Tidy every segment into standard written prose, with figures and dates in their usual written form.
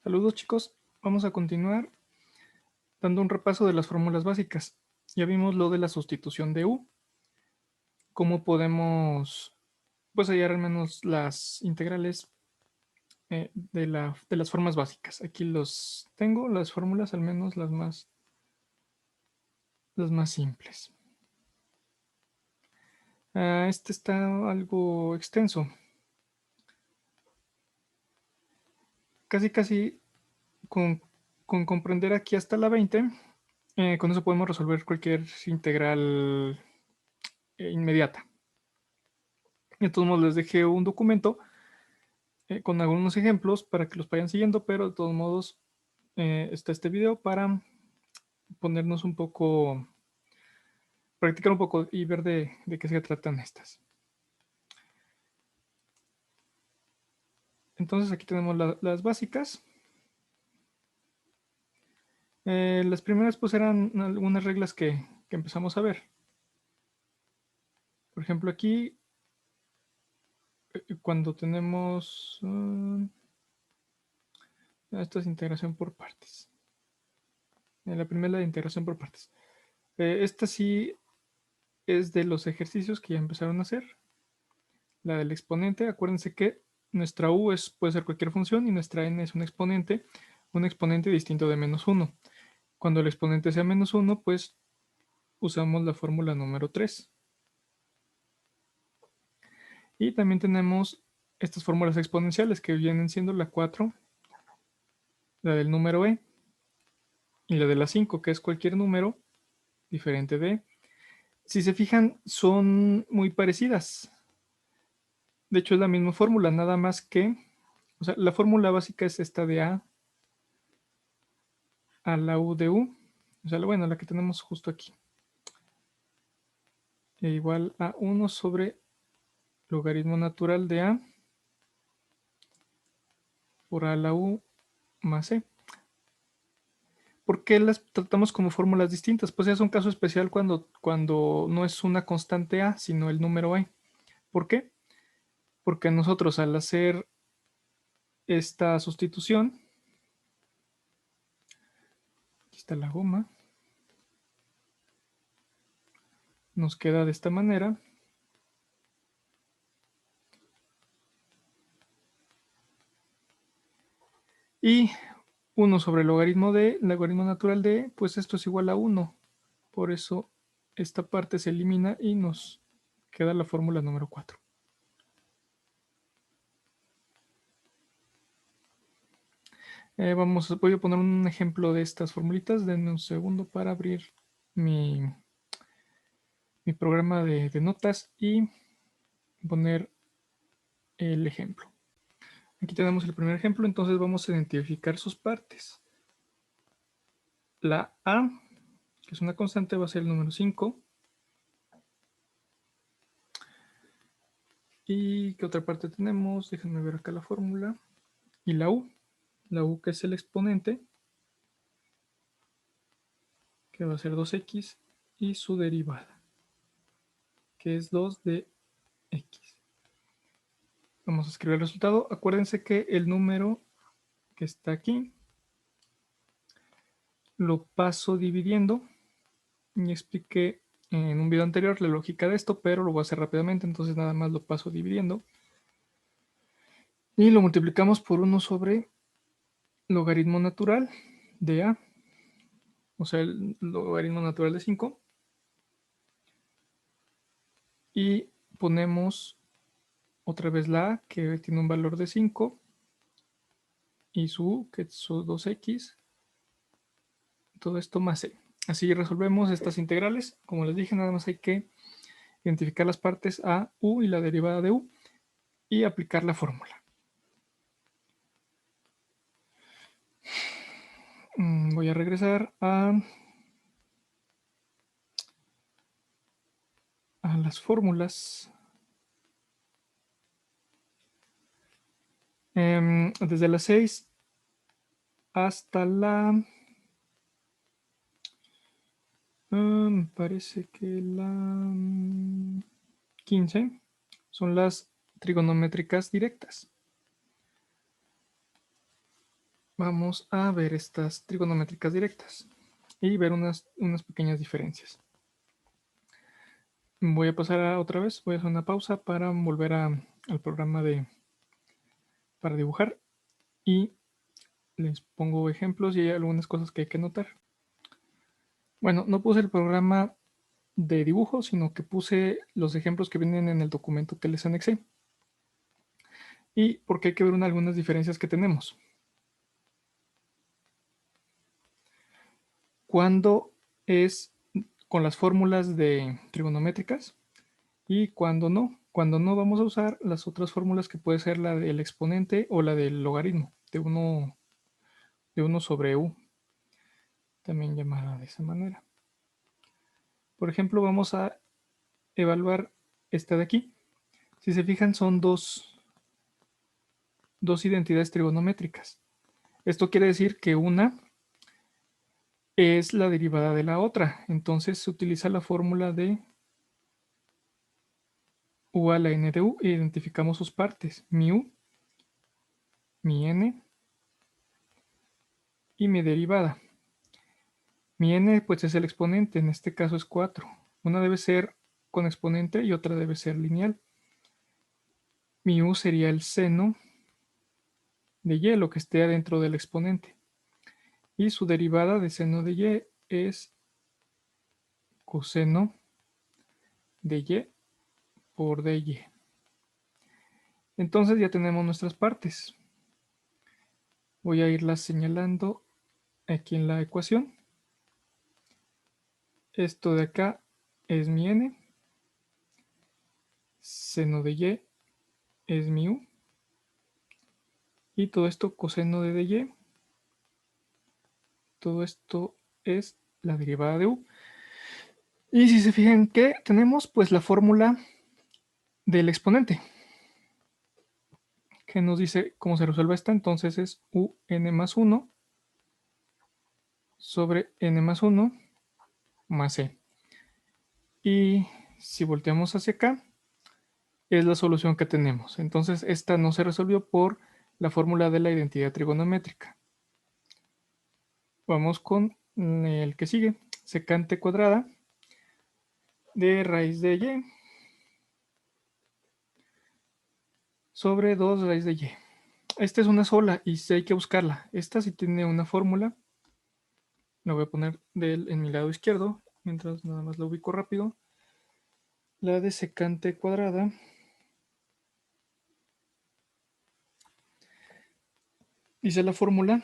Saludos chicos, vamos a continuar dando un repaso de las fórmulas básicas. Ya vimos lo de la sustitución de u, cómo podemos pues hallar al menos las integrales de las formas básicas. Aquí los tengo, las fórmulas al menos las más simples. Este está algo extenso. Casi con comprender aquí hasta la 20, con eso podemos resolver cualquier integral inmediata. De todos modos les dejé un documento con algunos ejemplos para que los vayan siguiendo, pero de todos modos está este video para ponernos un poco, practicar un poco y ver de qué se tratan estas. Entonces aquí tenemos las básicas. Las primeras pues eran algunas reglas que empezamos a ver. Por ejemplo aquí, cuando tenemos esto es integración por partes. La primera de integración por partes. Esta sí es de los ejercicios que ya empezaron a hacer. La del exponente, acuérdense que nuestra u puede ser cualquier función y nuestra n es un exponente distinto de -1. Cuando el exponente sea -1, pues usamos la fórmula número 3. Y también tenemos estas fórmulas exponenciales que vienen siendo la 4, la del número e y la de la 5, que es cualquier número diferente de e. Si se fijan, son muy parecidas. De hecho, es la misma fórmula, nada más que, o sea, la fórmula básica es esta de a la u de u, o sea, bueno, la que tenemos justo aquí, e igual a 1 sobre logaritmo natural de a por a la u más e. ¿Por qué las tratamos como fórmulas distintas? Pues es un caso especial cuando no es una constante a, sino el número e. ¿Por qué? Porque nosotros al hacer esta sustitución, aquí está la goma, nos queda de esta manera. Y 1 sobre el logaritmo natural de, pues esto es igual a 1. Por eso esta parte se elimina y nos queda la fórmula número 4. Voy a poner un ejemplo de estas formulitas. Denme un segundo para abrir mi programa de notas y poner el ejemplo. Aquí tenemos el primer ejemplo, entonces vamos a identificar sus partes. La a, que es una constante, va a ser el número 5. ¿Y qué otra parte tenemos? Déjenme ver acá la fórmula. Y la u que es el exponente, que va a ser 2x, y su derivada, que es 2 de x. Vamos a escribir el resultado. Acuérdense que el número que está aquí lo paso dividiendo. Y expliqué en un video anterior la lógica de esto, pero lo voy a hacer rápidamente, entonces nada más lo paso dividiendo. Y lo multiplicamos por 1 sobre logaritmo natural de a, o sea, el logaritmo natural de 5. Y ponemos otra vez la a, que tiene un valor de 5, y su u, que es su 2x, todo esto más e. Así resolvemos estas integrales. Como les dije, nada más hay que identificar las partes a, u y la derivada de u y aplicar la fórmula. Voy a regresar a las fórmulas. Desde la 6 hasta la... me parece que la 15 son las trigonométricas directas. vamos a ver estas trigonométricas directas y ver unas pequeñas diferencias. Voy a pasar otra vez, voy a hacer una pausa para volver al programa para dibujar y les pongo ejemplos y hay algunas cosas que hay que notar. Bueno, no puse el programa de dibujo, sino que puse los ejemplos que vienen en el documento que les anexé. Y porque hay que ver algunas diferencias que tenemos. Cuando es con las fórmulas de trigonométricas y cuando no. Cuando no vamos a usar las otras fórmulas que puede ser la del exponente o la del logaritmo de 1 sobre u, también llamada de esa manera. Por ejemplo, vamos a evaluar esta de aquí. Si se fijan, son dos identidades trigonométricas. Esto quiere decir que una es la derivada de la otra. Entonces se utiliza la fórmula de u a la n de u e identificamos sus partes, mi u, mi n y mi derivada. Mi n pues es el exponente, en este caso es 4. Una debe ser con exponente y otra debe ser lineal. Mi u sería el seno de y, lo que esté adentro del exponente. Y su derivada de seno de y es coseno de y por dy. Entonces ya tenemos nuestras partes. Voy a irlas señalando aquí en la ecuación. Esto de acá es mi n, seno de y es mi u, y todo esto coseno de dy. Todo esto es la derivada de u. Y si se fijan que tenemos pues la fórmula del exponente, que nos dice cómo se resuelve esta. Entonces es un más 1 sobre n más 1 más e. Y si volteamos hacia acá, es la solución que tenemos. Entonces esta no se resolvió por la fórmula de la identidad trigonométrica. Vamos con el que sigue. Secante cuadrada de raíz de y sobre 2 raíz de y. Esta es una sola y sí hay que buscarla. Esta sí tiene una fórmula. La voy a poner en mi lado izquierdo, mientras nada más la ubico rápido. La de secante cuadrada dice la fórmula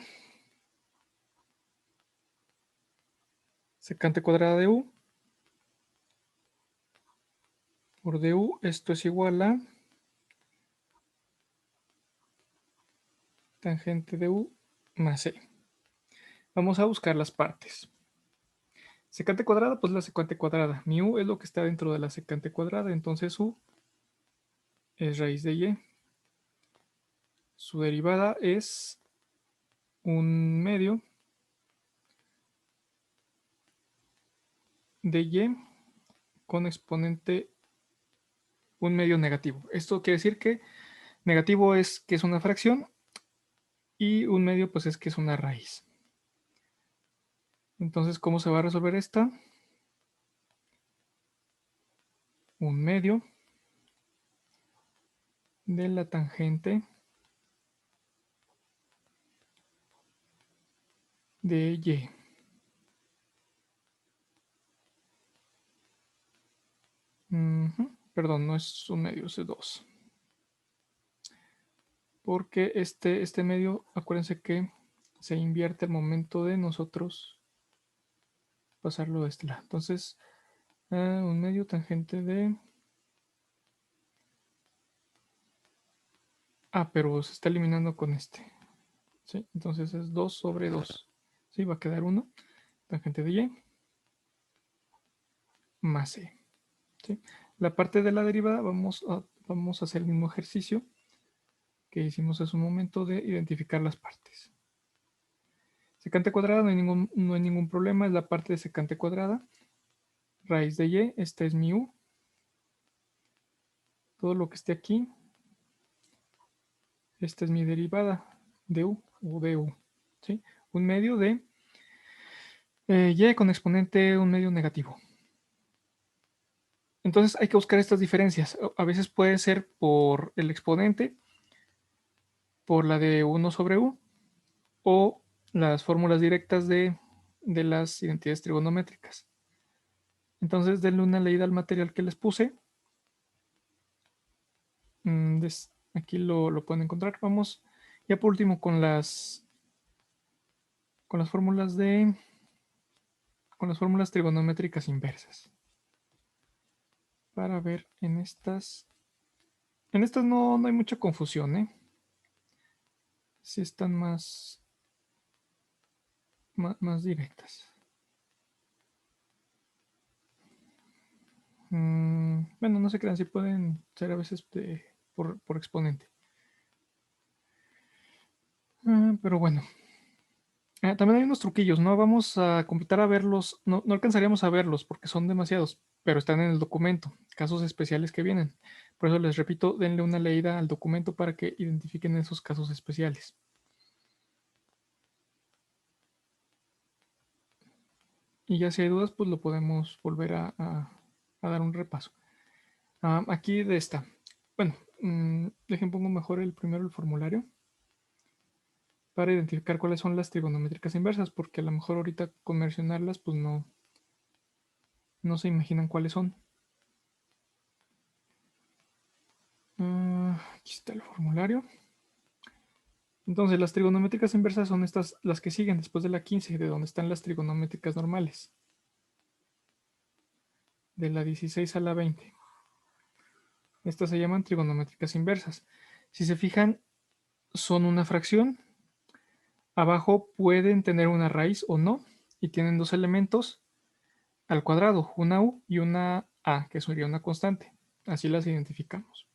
secante cuadrada de u por du. Esto es igual a tangente de u más e. Vamos a buscar las partes. Secante cuadrada, pues la secante cuadrada. Mi u es lo que está dentro de la secante cuadrada, entonces u es raíz de y. Su derivada es un medio de y con exponente un medio negativo. Esto quiere decir que negativo es que es una fracción y un medio pues es que es una raíz. Entonces, ¿cómo se va a resolver esta? Un medio de la tangente de y. Perdón, no es un medio, es 2. Porque este medio, acuérdense que se invierte al momento de nosotros pasarlo de este lado. Entonces, un medio tangente de... pero se está eliminando con este. ¿Sí? Entonces es 2 sobre 2. ¿Sí? Va a quedar 1. Tangente de y más e. ¿Sí? La parte de la derivada vamos a hacer el mismo ejercicio que hicimos hace un momento de identificar las partes. Secante cuadrada, no hay ningún problema, es la parte de secante cuadrada. Raíz de y, esta es mi u. Todo lo que esté aquí, esta es mi derivada de u o de u. ¿sí? Un medio de y con exponente un medio negativo. Entonces hay que buscar estas diferencias. A veces puede ser por el exponente, por la de 1 sobre u, o las fórmulas directas de las identidades trigonométricas. Entonces denle una leída al material que les puse. Aquí lo pueden encontrar. Vamos ya por último con las fórmulas con las fórmulas trigonométricas inversas. Para ver en estas. En estas no hay mucha confusión, ¿eh? Sí están más directas. Bueno, no se crean, si pueden ser a veces por exponente. Pero bueno. También hay unos truquillos, no vamos a completar a verlos, no alcanzaríamos a verlos porque son demasiados, pero están en el documento, casos especiales que vienen. Por eso les repito, denle una leída al documento para que identifiquen esos casos especiales. Y ya si hay dudas, pues lo podemos volver a dar un repaso. Aquí de esta. Bueno, dejen pongo mejor primero el formulario para identificar cuáles son las trigonométricas inversas, porque a lo mejor ahorita con mencionarlas, pues no se imaginan cuáles son. Aquí está el formulario. Entonces, las trigonométricas inversas son estas, las que siguen después de la 15, de donde están las trigonométricas normales. De la 16 a la 20. Estas se llaman trigonométricas inversas. Si se fijan, son una fracción. Abajo pueden tener una raíz o no. Y tienen dos elementos al cuadrado, una u y una a, que sería una constante. Así las identificamos.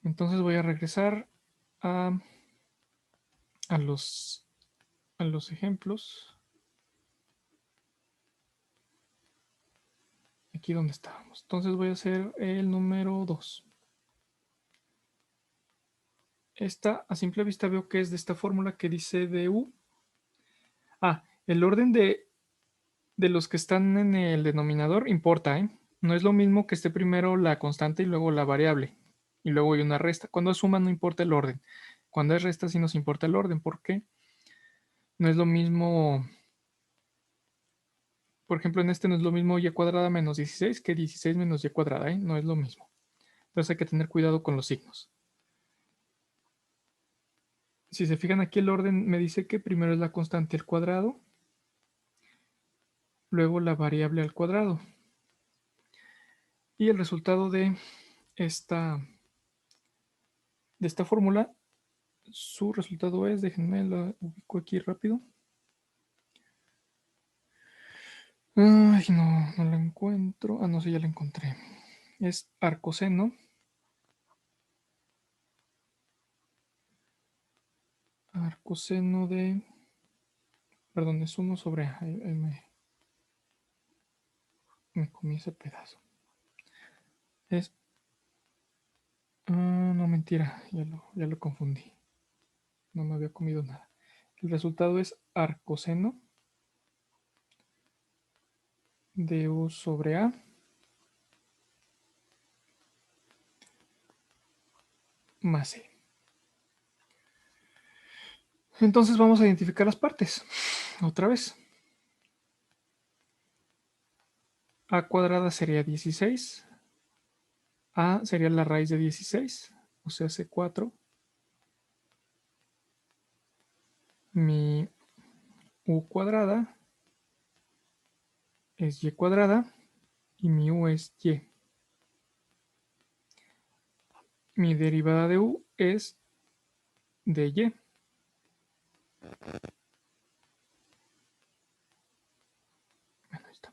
Entonces voy a regresar a, a los ejemplos. Aquí donde estábamos. Entonces voy a hacer el número 2. Esta a simple vista veo que es de esta fórmula que dice du. El orden de los que están en el denominador importa, ¿eh? No es lo mismo que esté primero la constante y luego la variable. Y luego hay una resta. Cuando es suma no importa el orden. Cuando es resta sí nos importa el orden. ¿Por qué? No es lo mismo. Por ejemplo, en este no es lo mismo y cuadrada menos 16 que 16 menos y cuadrada, ¿eh? No es lo mismo. Entonces hay que tener cuidado con los signos. Si se fijan aquí el orden me dice que primero es la constante al cuadrado, luego la variable al cuadrado. Y el resultado de esta fórmula, su resultado es, déjenme la ubico aquí rápido. Ay, no la encuentro. No sé, ya la encontré. Es arcoseno. Arcoseno de... Perdón, es 1 sobre A. Me comí ese pedazo. Es... no, mentira. Ya lo confundí. No me había comido nada. El resultado es arcoseno de U sobre A más C. Entonces vamos a identificar las partes. Otra vez. A cuadrada sería 16. A sería la raíz de 16. O sea, C4. Mi U cuadrada es Y cuadrada. Y mi U es Y. Mi derivada de U es de Y. Bueno, ahí está.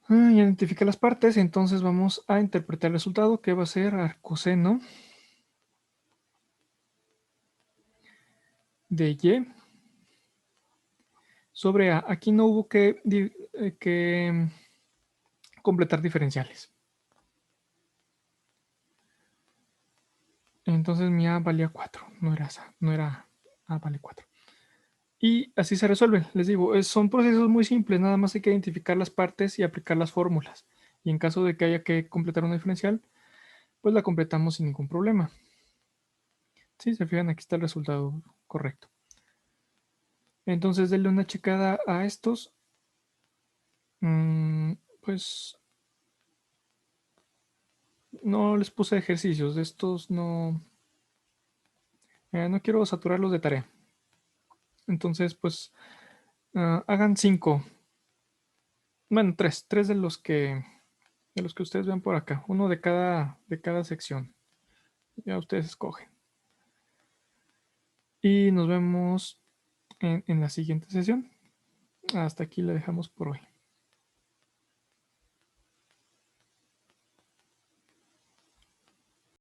Identifica las partes, entonces vamos a interpretar el resultado que va a ser arcoseno de Y sobre A. Aquí no hubo que completar diferenciales. Entonces mi A valía 4. no era esa, no era, vale 4. Y así se resuelve, les digo, son procesos muy simples, nada más hay que identificar las partes y aplicar las fórmulas. Y en caso de que haya que completar una diferencial, pues la completamos sin ningún problema. Sí, se fijan, aquí está el resultado correcto. Entonces, denle una checada a estos. Pues no les puse ejercicios, de estos no, no quiero saturarlos de tarea. Entonces, pues hagan 5. Bueno, 3 de los que ustedes ven por acá, uno de cada sección. Ya ustedes escogen. Y nos vemos en la siguiente sesión. Hasta aquí la dejamos por hoy.